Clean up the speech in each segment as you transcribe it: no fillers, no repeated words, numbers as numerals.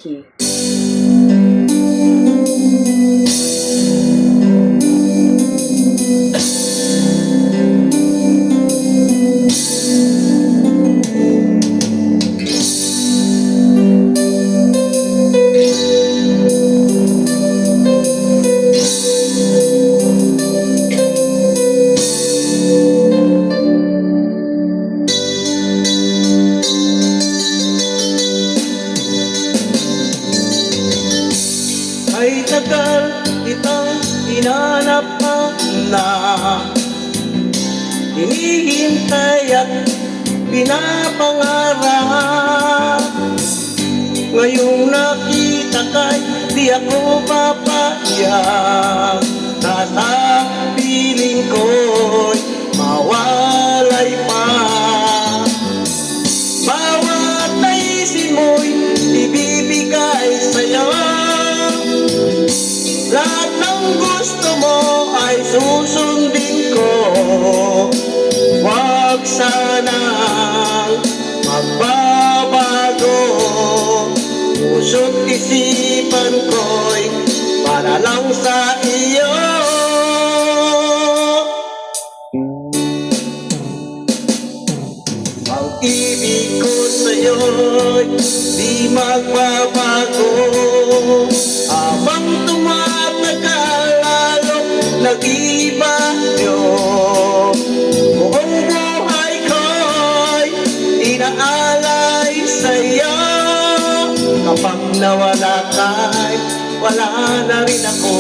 Key. Ay tagal kitang hinanap na hinihintay at pinapangarap. Ngayong nakita kay di ako papayag. Nasa piling ko'y mawalay pa. Bawat naisin mo'y ibibigay sa'yo. Lahat ng gusto mo ay susundin ko. Huwag sanang magbabago. Puso't isipan ko'y para lang sa iyo. Ang ibig ko sa'yo'y di magbabago. Habang tumatagal lalong nag-iiba yun. Buong buhay ko'y inaalay sa'yo. Kapag nawala ka'y wala na rin ako.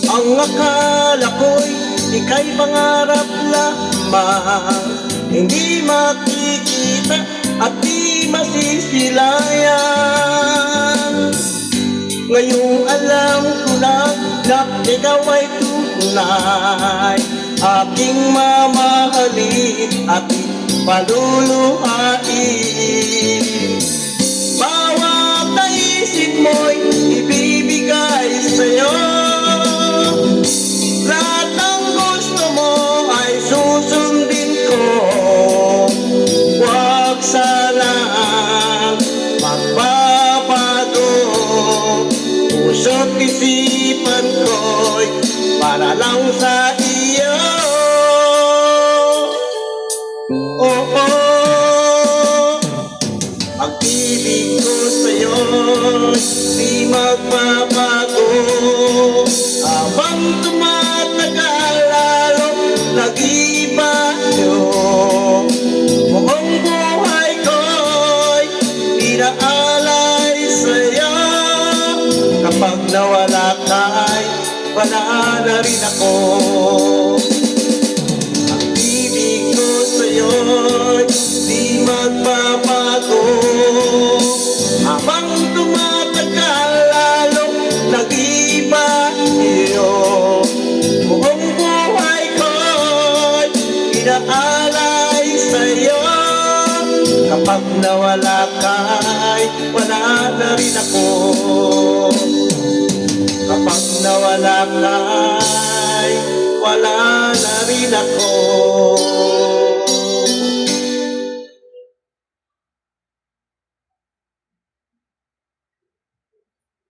Ang akala ko'y ika'y pangarap lamang, hindi makikita at di masisilayan. Ngayong alam ko na ikaw ay tunay, aking mamahalin at paluluhain. Bawat naisin mo'y ibibigay sa'yo. Lahat ng gusto mo ay susundin ko. Huwag sanang magbabago. Puso't isipan ko'y para lang sa iyo. Pag-ibig ko sa'yo'y di magbabago. Habang tumatagal lalong nag-iiba yun. Buong buhay ko'y inaalay sa'yo. Kapag nawala ka'y wala na rin ako. Ang ibig ko sa'yo'y di magbabago. Habang tumatagal lalong nag-iiba yun. Buong buhay ko'y inaalay sa'yo. Kapag nawala ka'y wala na rin ako. Kapag nawala ka'y wala na rin ako.